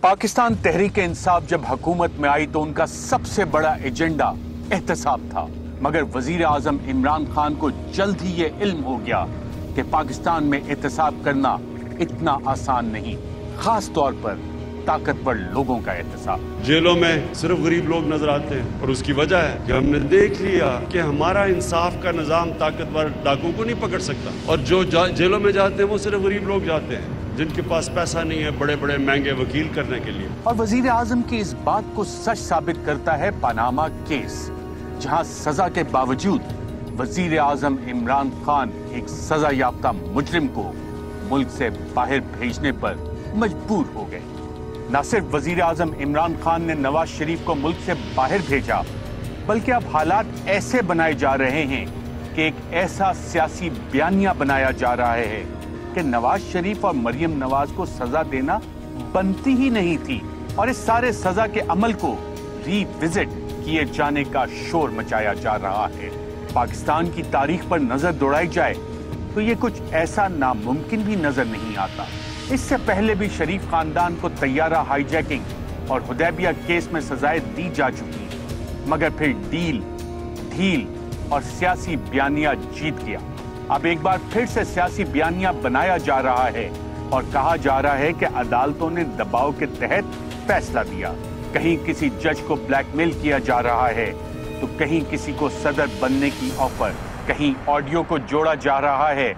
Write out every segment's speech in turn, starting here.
पाकिस्तान तहरीक इंसाफ जब हुकूमत में आई तो उनका सबसे बड़ा एजेंडा एहतसाब था, मगर वजीर आजम इमरान खान को जल्द ही ये इल्म हो गया कि पाकिस्तान में एहतसाब करना इतना आसान नहीं, खास तौर पर ताकतवर लोगों का एहतसाब। जेलों में सिर्फ गरीब लोग नजर आते हैं और उसकी वजह है कि हमने देख लिया कि हमारा इंसाफ का निजाम ताकतवर डाकुओं को नहीं पकड़ सकता, और जो जेलों में जाते हैं वो सिर्फ गरीब लोग जाते हैं जिनके पास पैसा नहीं है बड़े बड़े महंगे वकील करने के लिए। और वजीर आजम की इस बात को सच साबित करता है पनामा केस, जहां सजा के बावजूद वजीर आजम इमरान खान एक सजा याफ्ता मुजरिम को मुल्क से बाहर भेजने पर मजबूर हो गए। न सिर्फ वजीर आजम इमरान खान ने नवाज शरीफ को मुल्क से बाहर भेजा, बल्कि अब हालात ऐसे बनाए जा रहे हैं कि एक ऐसा सियासी बयानिया बनाया जा रहा है कि नवाज शरीफ और मरियम नवाज को सजा देना बनती ही नहीं थी, और इस सारे सजा के अमल को रीविजिट किए जाने का शोर मचाया जा रहा है। पाकिस्तान की तारीख पर नजर दौड़ाई जाए तो ये कुछ ऐसा नामुमकिन भी नजर नहीं आता। इससे पहले भी शरीफ खानदान को तैयारा हाईजैकिंग और हुदैबिया केस में सजाएं दी जा चुकी, मगर फिर ढील और सियासी बयानिया जीत गया। अब एक बार फिर से सियासी बयानिया बनाया जा रहा है और कहा जा रहा है कि अदालतों ने दबाव के तहत फैसला दिया। कहीं किसी जज को ब्लैकमेल किया जा रहा है तो कहीं किसी को सदर बनने की ऑफर, कहीं ऑडियो को जोड़ा जा रहा है,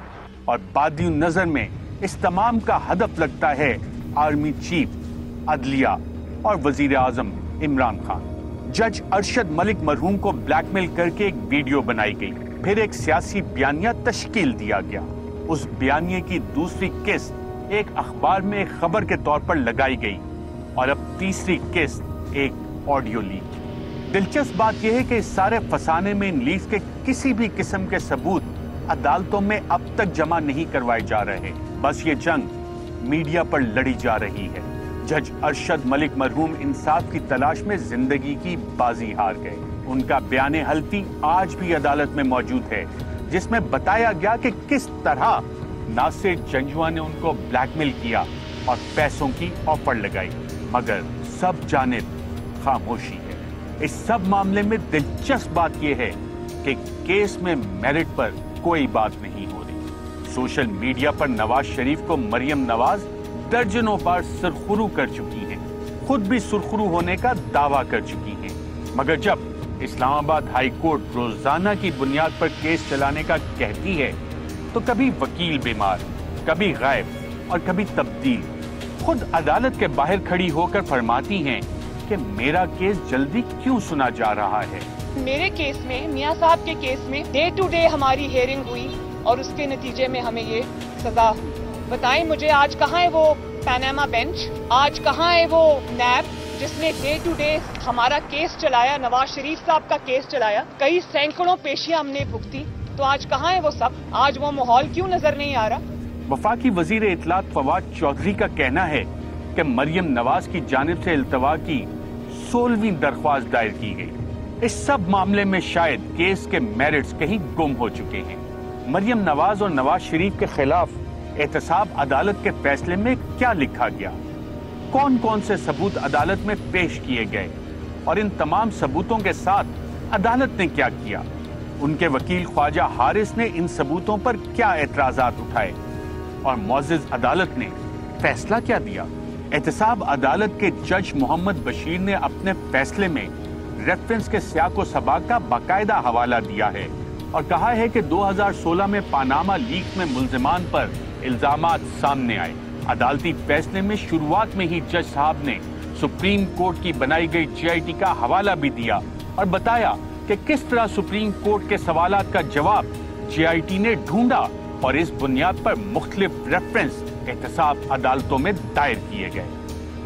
और बादियों नजर में इस तमाम का हदफ लगता है आर्मी चीफ, अदलिया और वजीर आजम इमरान खान। जज अरशद मलिक मरहूम को ब्लैकमेल करके एक वीडियो बनाई गई, फिर एक सियासी बयानिया तश्कील दिया गया। उस बयानिए की दूसरी किस्त एक अखबार में एक खबर के तौर पर लगाई गई, और अब तीसरी किस्त एक ऑडियो लीक। दिलचस्प बात यह है कि इस सारे फसाने में इन लीक्स के किसी भी किस्म के सबूत अदालतों में अब तक जमा नहीं करवाए जा रहे, बस ये जंग मीडिया पर लड़ी जा रही है। जज अरशद मलिक मरहूम इंसाफ की तलाश में जिंदगी की बाजी हार गए। उनका बयान हल्फी आज भी अदालत में मौजूद है, जिसमें बताया गया कि किस तरह नासिर जंजुआ ने उनको ब्लैकमेल किया और पैसों की ऑफर लगाई, मगर सब जानिब खामोशी है। इस सब मामले में दिलचस्प बात यह है कि केस में मेरिट पर कोई बात नहीं हो रही। सोशल मीडिया पर नवाज शरीफ को मरियम नवाज दर्जनों बार सुरखरू कर चुकी हैं, खुद भी सुरखरू होने का दावा कर चुकी हैं, मगर जब इस्लामाबाद हाई कोर्ट रोजाना की बुनियाद पर केस चलाने का कहती है तो कभी वकील बीमार, कभी गायब और कभी तब्दील। खुद अदालत के बाहर खड़ी होकर फरमाती हैं कि मेरा केस जल्दी क्यों सुना जा रहा है। मेरे केस में, मियां साहब के केस में डे टू डे हमारी हियरिंग हुई और उसके नतीजे में हमें ये सजा हुई। बताएं मुझे, आज कहाँ है वो पनामा बेंच, आज कहाँ है वो नैब जिसने डे टू डे हमारा केस चलाया, नवाज शरीफ साहब का केस चलाया, कई सैकड़ों पेशियां हमने भुगती, तो आज कहाँ है वो सब? आज वो माहौल क्यों नजर नहीं आ रहा? वफाकी वजीर इत्तलात फवाद चौधरी का कहना है कि मरियम नवाज की जानिब से इल्तवा की 16वीं दरख्वास्त दायर की गई। इस सब मामले में शायद केस के मेरिट्स कहीं गुम हो चुके हैं। मरियम नवाज और नवाज शरीफ के खिलाफ एहतसाब अदालत के फैसले में क्या लिखा गया, कौन कौन से सबूत अदालत में पेश किए गए, और इन तमाम सबूतों के साथ अदालत ने क्या किया। उनके वकील ख्वाजा हारिस ने इन सबूतों पर क्या एतराजात उठाए, और मुअज़्ज़िज़ अदालत ने फैसला क्या दिया। एहतसाब अदालत के जज मोहम्मद बशीर ने अपने फैसले में रेफरेंस के सियाको सबाक का बाकायदा हवाला दिया है और कहा है कि 2016 में पनामा लीक में मुल्जिमान पर इल्जामात सामने आए। अदालती फैसले में शुरुआत में ही जज साहब ने सुप्रीम कोर्ट की बनाई गई GIT का हवाला भी दिया और बताया कि किस तरह सुप्रीम कोर्ट के सवालात का जवाब GIT ने ढूंढा, और इस बुनियाद पर मुख्तलिफ रेफरेंस एहतसाब अदालतों में दायर किए गए।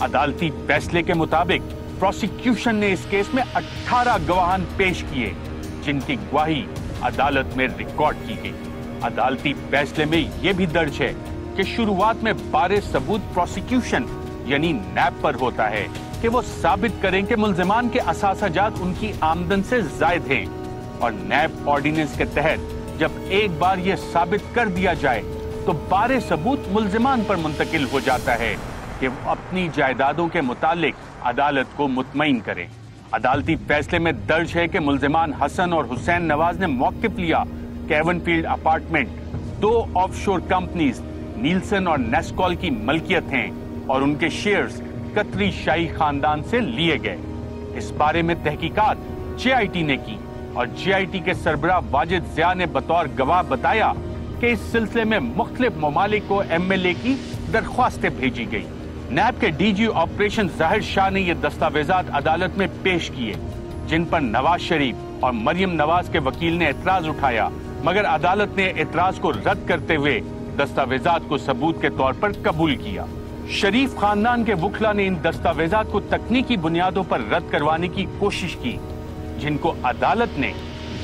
अदालती फैसले के मुताबिक प्रोसिक्यूशन ने इस केस में 18 गवाहान पेश किए, जिनकी गवाही अदालत में रिकॉर्ड की गई। अदालती फैसले में यह भी दर्ज है कि शुरुआत में बारे सबूत प्रोसिक्यूशन यानी नैब पर होता है कि वो साबित करें कि मुल्जिमान के असासाजात उनकी आमदन से जायद हैं, और नैब ऑर्डिनेंस के तहत जब एक बार यह साबित कर दिया जाए तो बारे सबूत मुल्जिमान पर मुंतकिल हो जाता है کہ وہ اپنی جائیدادوں کے متعلق عدالت کو مطمئن کریں۔ عدالتی فیصلے میں درج ہے کہ ملزمان حسن اور حسین نواز نے موقف لیا کہ ایون فیلڈ اپارٹمنٹ 2 آف شور کمپنیز نیلسن اور نیسکول کی ملکیت ہیں اور ان کے شیئرز قطری شاہی خاندان سے لیے گئے۔ اس بارے میں تحقیقات جے آئی ٹی نے کی اور جے آئی ٹی کے سربراہ واجد ضیاء نے بطور گواہ بتایا کہ اس سلسلے میں مختلف ممالک کو ایم ایل اے کی درخواستیں بھیجی گئی۔ نیب کے ڈی جی آپریشن ظاہر شاہ نے یہ دستاویزات عدالت میں پیش کیے جن پر نواز شریف اور مریم نواز کے وکیل نے اعتراض اٹھایا، مگر عدالت نے اعتراض کو رد کرتے ہوئے دستاویزات کو ثبوت کے طور پر قبول کیا۔ شریف خاندان کے وکلا نے ان دستاویزات کو تکنیکی بنیادوں پر رد کروانے کی کوشش کی، جن کو عدالت نے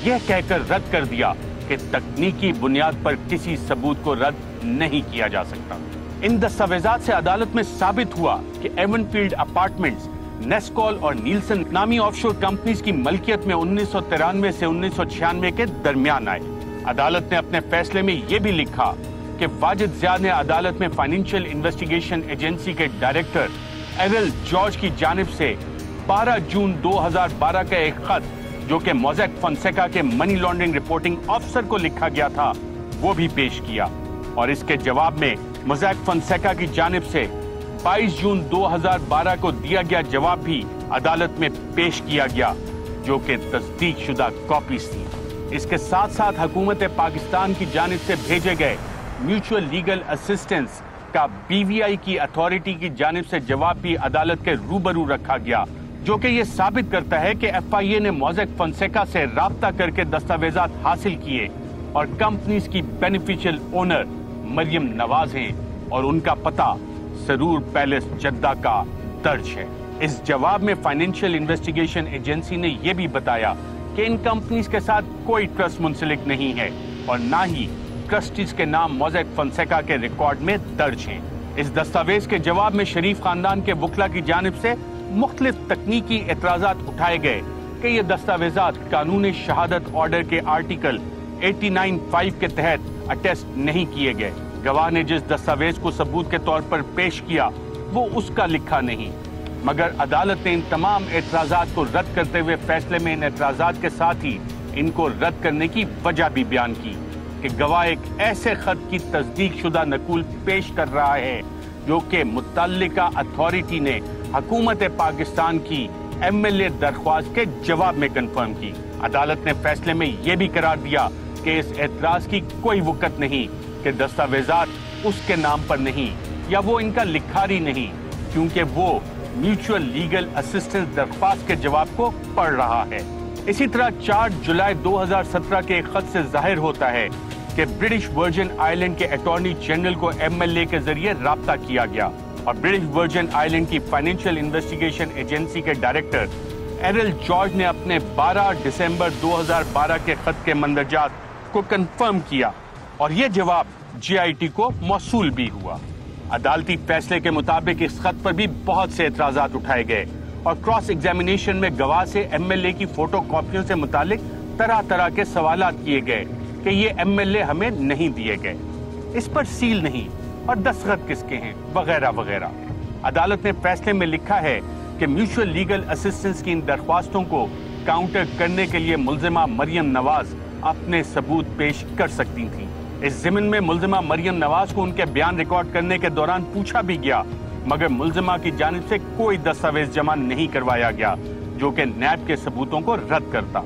یہ کہہ کر رد کر دیا کہ تکنیکی بنیاد پر کسی ثبوت کو رد نہیں کیا جا سکتا۔ ان دستاویزات سے عدالت میں ثابت ہوا کہ ایون فیلڈ اپارٹمنٹس نیسکول اور نیلسن نامی آف شور کمپنیز کی ملکیت میں 1993 سے 1996 کے درمیان آئے۔ عدالت نے اپنے فیصلے میں یہ بھی لکھا کہ واجد ضیاء نے عدالت میں فائنینشیل انویسٹیگیشن ایجنسی کے ڈائریکٹر ایرل جارج کی جانب سے 12 جون 2012 کا ایک خط جو کہ موزیک فونسیکا کے منی لانڈرنگ رپورٹنگ آفیسر کو لکھا گیا تھا وہ بھی پیش کیا، اور اس کے جواب میں موزیک فونسیکا کی جانب سے 22 جون 2012 کو دیا گیا جواب بھی عدالت میں پیش کیا گیا جو کہ تصدیق شدہ کاپیز تھی۔ اس کے ساتھ ساتھ حکومت پاکستان کی جانب سے بھیجے گئے میوچول لیگل اسسٹنس کا بی وی آئی کی اتھارٹی کی جانب سے جواب بھی عدالت کے روبرو رکھا گیا، جو کہ یہ ثابت کرتا ہے کہ ایف آئی اے نے موزیک فونسیکا سے رابطہ کر کے دستاویزات حاصل کیے اور کمپنیز کی بینیفیشل اونر مریم نواز ہیں اور ان کا پتہ سرور پیلس جدہ کا درج ہے۔ اس جواب میں فائنینشیل انویسٹیگیشن ایجنسی نے یہ بھی بتایا کہ ان کمپنیز کے ساتھ کوئی ٹرسٹ منسلک نہیں ہے اور نہ ہی ٹرسٹیز کے نام موزیک فونسیکا کے ریکارڈ میں درج ہیں۔ اس دستاویز کے جواب میں شریف خاندان کے وکلا کی جانب سے مختلف تکنیکی اعتراضات اٹھائے گئے کہ یہ دستاویزات قانون شہادت آرڈر کے آرٹیکل 89(5) کے تحت اٹیسٹ نہیں کیے گئے۔ گواہ نے جس دستاویز کو ثبوت کے طور پر پیش کیا وہ اس کا لکھا نہیں، مگر عدالت نے ان تمام اعتراضات کو رد کرتے ہوئے فیصلے میں ان اعتراضات کے ساتھ ہی ان کو رد کرنے کی وجہ بھی بیان کی کہ گواہ ایک ایسے خط کی تصدیق شدہ نقول پیش کر رہا ہے جو کہ متعلقہ اتھارٹی نے حکومت پاکستان کی ایم ایل اے درخواست کے جواب میں کنفرم کی۔ عدالت نے فیصلے میں یہ بھی قرار دیا کہ اس اعتراض کی کوئی وقت نہیں کہ دستاویزات اس کے نام پر نہیں یا وہ ان کا لکھاری نہیں، کیونکہ وہ میوچول لیگل اسسٹنس درخواست کے جواب کو پڑھ رہا ہے۔ اسی طرح 4 جولائی 2017 کے ایک خط سے ظاہر ہوتا ہے کہ برٹش ورجن آئیلینڈ کے اٹارنی جنرل کو ایم ایل اے کے ذریعے رابطہ کیا گیا اور برٹش ورجن آئیلینڈ کی فائنینشیل انویسٹیگیشن ایجنسی کے ڈائریکٹر ایرل جارج نے اپنے 12 دسمبر 2012 کے خط کے مندرجات کو کنفرم کیا اور یہ جواب جے آئی ٹی کو موصول بھی ہوا۔ عدالتی فیصلے کے مطابق اس خط پر بھی بہت سے اعتراضات اٹھائے گئے اور کراس ایگزامینیشن میں گواہ سے ایم ایل اے کی فوٹو کاپیوں سے متعلق طرح طرح کے سوالات کیے گئے کہ یہ ایم ایل اے ہمیں نہیں دیے گئے، اس پر سیل نہیں اور دستخط کس کے ہیں وغیرہ وغیرہ۔ عدالت نے فیصلے میں لکھا ہے کہ میوچول لیگل اسسٹنس کی ان درخواستوں کو کاؤنٹر کرنے کے لیے ملزمہ مریم نواز اپنے ثبوت پیش کر سکتی تھیں۔ اس ضمن میں ملزمہ مریم نواز کو ان کے بیان ریکارڈ کرنے کے دوران پوچھا بھی گیا، مگر ملزمہ کی جانب سے کوئی دستاویز جمع نہیں کروایا گیا جو کہ نیب کے ثبوتوں کو رد کرتا۔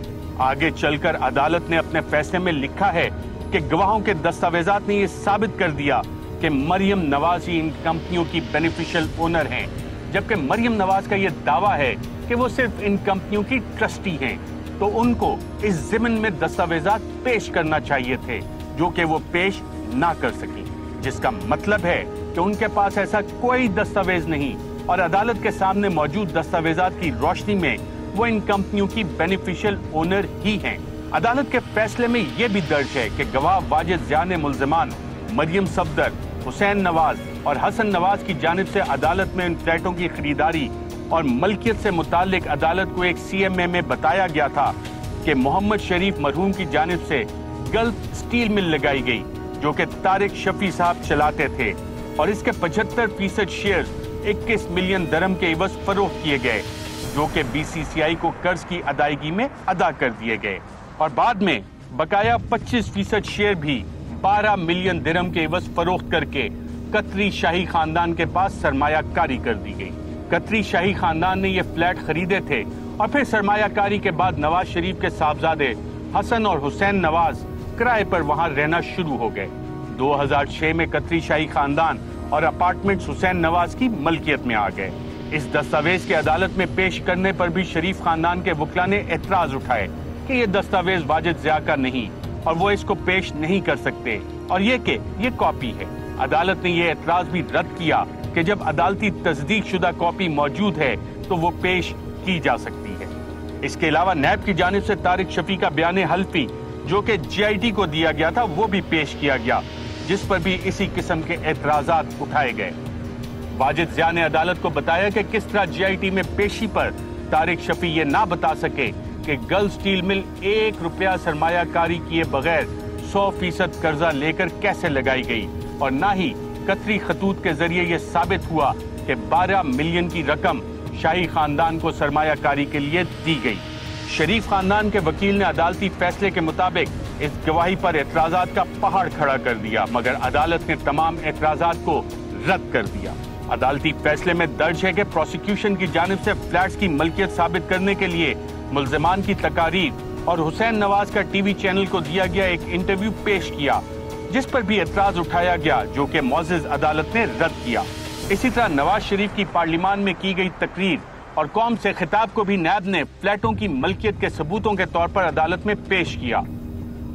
آگے چل کر عدالت نے اپنے فیصلے میں لکھا ہے کہ گواہوں کے دستاویزات نے یہ ثابت کر دیا کہ مریم نواز ہی ان کمپنیوں کی بینیفیشل اونر ہیں، جبکہ مریم نواز کا یہ دعویٰ ہے کہ وہ صرف ان کمپنیوں کی ٹرسٹی ہیں، تو ان کو اس ضمن میں دستاویزات پیش کرنا چاہیے تھے جو کہ وہ پیش نہ کر سکی، جس کا مطلب ہے کہ ان کے پاس ایسا کوئی دستاویز نہیں اور عدالت کے سامنے موجود دستاویزات کی روشنی میں وہ ان کمپنیوں کی بینیفیشل اونر ہی ہیں۔ عدالت کے فیصلے میں یہ بھی درج ہے کہ گواہ واجد ضیاء نے ملزمان مریم صفدر، حسین نواز اور حسن نواز کی جانب سے عدالت میں ان فلیٹوں کی خریداری اور ملکیت سے متعلق عدالت کو ایک سی ایم اے میں بتایا گیا تھا کہ محمد شریف مرحوم کی جانب سے گلف سٹیل مل لگائی گئی جو کہ طارق شفیع صاحب چلاتے تھے اور اس کے 75% شیئرز 21 मिलियन दरम के इवज फरोख्त किए गए, जो कि BCCI को कर्ज की अदायगी में अदा कर दिए गए, और बाद में बकाया 25% शेयर भी 12 मिलियन दिरहम के इवज फरोख्त करके कतरी शाही खानदान के पास सरमायाकारी कर दी गई। कतरी शाही खानदान ने ये फ्लैट खरीदे थे और फिर सरमायाकारी के बाद नवाज शरीफ के साहबजादे हसन और हुसैन नवाज किराए पर वहां रहना शुरू हो गए। 2006 में कतरी शाही खानदान और अपार्टमेंट्स हुसैन नवाज की मलकियत में आ गए। इस दस्तावेज के अदालत में पेश करने पर भी शरीफ खानदान के वकला ने एतराज उठाए कि ये दस्तावेज वाजिद ज़िया का नहीं और वो इसको पेश नहीं कर सकते, और ये कॉपी है। अदालत ने ये एतराज भी रद्द किया कि जब अदालती तस्दीक शुदा कॉपी मौजूद है तो वो पेश की जा सकती है। इसके अलावा नैब की जानिब से तारिक शफी का बयान हल्फी जो कि GIT को दिया गया था वो भी पेश किया गया, जिस पर भी इसी किस्म के एतराजात उठाए गए। वाजिद ज़िया ने अदालत को बताया कि किस तरह GIT में पेशी पर तारिक शफी ये ना बता सके कि गल्फ स्टील मिल 1 रुपया सरमायाकारी किए बगैर 100% कर्जा लेकर कैसे लगाई गई, और ना ही कतरी खतूत के जरिए यह साबित हुआ कि 12 मिलियन की रकम शाही खानदान को सरमायाकारी के लिए दी गई। शरीफ खानदान के वकील ने अदालती फैसले के मुताबिक इस गवाही पर एतराजात का पहाड़ खड़ा कर दिया, मगर अदालत ने तमाम एतराजात को रद्द कर दिया। अदालती फैसले में दर्ज है कि प्रोसिक्यूशन की जानिब से फ्लैट्स की मलकियत साबित करने के लिए मुल्जिमान की तकारीर और हुसैन नवाज का टीवी चैनल को दिया गया एक इंटरव्यू पेश किया, जिस पर भी एतराज उठाया गया, जो कि मुअज़्ज़ज़ अदालत ने रद्द किया। इसी तरह नवाज शरीफ की पार्लियामान में की गई तकरीर और कौम से खिताब को भी नैब ने फ्लैटों की मलकियत के सबूतों के तौर पर अदालत में पेश किया।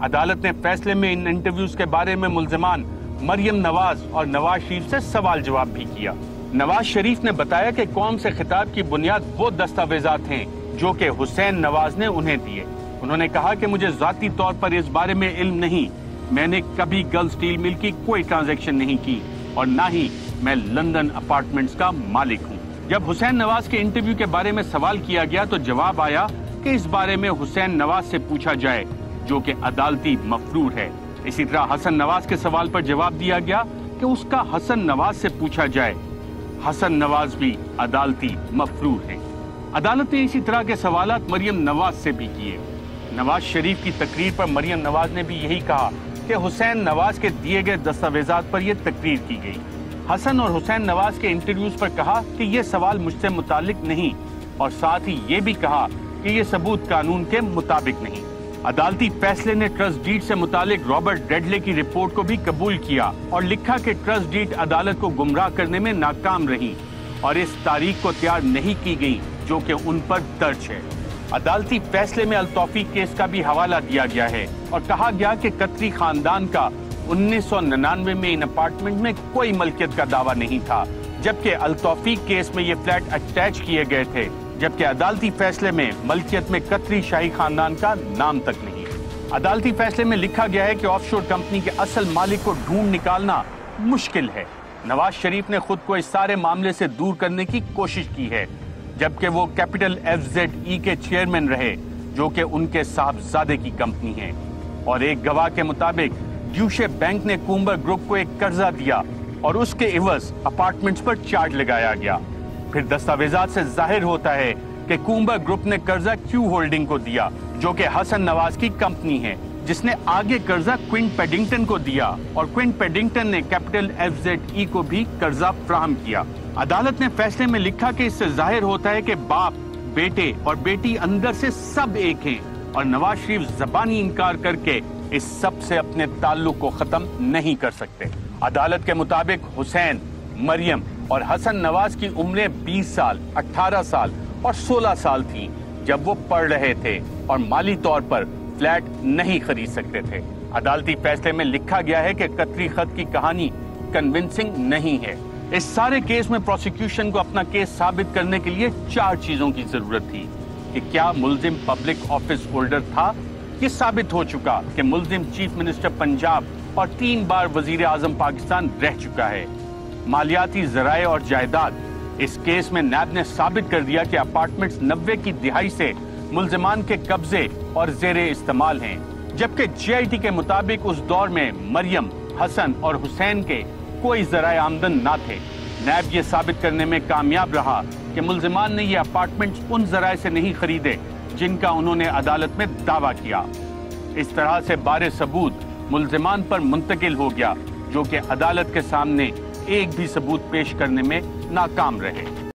अदालत ने फैसले में इन इंटरव्यूज के बारे में मुल्जिमान मरियम नवाज और नवाज शरीफ से सवाल जवाब भी किया। नवाज शरीफ ने बताया कि कौम से खिताब की बुनियाद वो दस्तावेजात हैं जो कि हुसैन नवाज ने उन्हें दिए। उन्होंने कहा कि मुझे ज़ाती तौर पर इस बारे में इल्म नहीं, मैंने कभी गल्फ स्टील मिल की कोई ट्रांजैक्शन नहीं की और ना ही मैं लंदन अपार्टमेंट्स का मालिक हूँ। जब हुसैन नवाज के इंटरव्यू के बारे में सवाल किया गया तो जवाब आया कि इस बारे में हुसैन नवाज से पूछा जाए, जो कि अदालती मफरूर है। इसी तरह हसन नवाज के सवाल पर जवाब दिया गया कि उसका हसन नवाज से पूछा जाए। हसन नवाज भी अदालती मफरूर है। अदालत ने इसी तरह के सवालात मरियम नवाज से भी किए। नवाज शरीफ की तकरीर पर मरियम नवाज ने भी यही कहा कि हुसैन नवाज के दिए गए दस्तावेजात पर यह तकरीर की गई। हसन और हुसैन नवाज के इंटरव्यूज पर कहा कि ये सवाल मुझसे मुतालिक नहीं, और साथ ही ये भी कहा कि ये सबूत कानून के मुताबिक नहीं। अदालती फैसले ने ट्रस्ट डीड से मुतालिक रॉबर्ट ब्रैडले की रिपोर्ट को भी कबूल किया और लिखा कि ट्रस्ट डीड अदालत को गुमराह करने में नाकाम रही और इस तारीख को तैयार नहीं की गई जो कि उन पर दर्ज है। अदालती फैसले में अल-तौफीक केस का भी हवाला दिया गया है और कहा गया कि कतरी खानदान का 1999 में इन अपार्टमेंट में कोई मलकियत का दावा नहीं था, जबकि अल-तौफीक केस में ये फ्लैट अटैच किए गए थे, जबकि अदालती फैसले में मलकियत में कतरी शाही खानदान का नाम तक नहीं। अदालती फैसले में लिखा गया है कि ऑफशोर कंपनी के असल मालिक को ढूंढ निकालना मुश्किल है। नवाज शरीफ ने खुद को इस सारे मामले से दूर करने की कोशिश की है, जबकि वो कैपिटल FZE के चेयरमैन रहे, जो कि उनके साहबजादे की कंपनी है। और एक गवाह के मुताबिक ड्यूशे बैंक ने कूम्बर ग्रुप को एक कर्जा दिया और उसके इवज अपार्टमेंट्स पर चार्ज लगाया गया। फिर दस्तावेजात से जाहिर होता है कि कूम्बर ग्रुप ने कर्जा क्यू होल्डिंग को दिया, जो कि हसन नवाज की कंपनी है, जिसने आगे कर्जा क्विंट पेडिंगटन को दिया और क्विंट पेडिंगटन ने कैपिटल FZE को भी कर्जा फराहम किया। अदालत ने फैसले में लिखा कि इससे जाहिर होता है कि बाप, बेटे और बेटी अंदर से सब एक हैं और नवाज शरीफ ज़बानी इनकार करके इस सब से अपने ताल्लुक को खत्म नहीं कर सकते। अदालत के मुताबिक हुसैन, मरियम और हसन नवाज की उम्रें 20 साल, 18 साल और 16 साल थीं जब वो पढ़ रहे थे और माली तौर पर फ्लैट नहीं खरीद सकते थे। अदालती फैसले में लिखा गया है कि कतरी खत की कहानी कन्विंसिंग नहीं है। इस सारे केस में प्रोसिक्यूशन को अपना केस साबित करने के लिए 4 चीजों की जरूरत थी कि क्या मुल्जिम पब्लिक ऑफिस होल्डर था। ये साबित हो चुका कि मुल्जिम चीफ मिनिस्टर पंजाब और 3 बार वजीर आजम पाकिस्तान रह चुका है। मालियाती ज़राए और जायदाद, इस केस में नैब ने साबित कर दिया कि अपार्टमेंट्स 90 की दिहाई से मुल्जिमान के कब्जे और ज़ेरे इस्तेमाल हैं, जबकि GIT के मुताबिक उस दौर में मरियम, हसन और हुसैन के कोई ज़राए आमदन ना थे। نیب یہ ثابت کرنے میں کامیاب رہا کہ ملزمان نے یہ اپارٹمنٹس ان ذرائع سے نہیں خریدے جن کا انہوں نے عدالت میں دعویٰ کیا۔ اس طرح سے بارے ثبوت ملزمان پر منتقل ہو گیا جو کہ عدالت کے سامنے ایک بھی ثبوت پیش کرنے میں ناکام رہے۔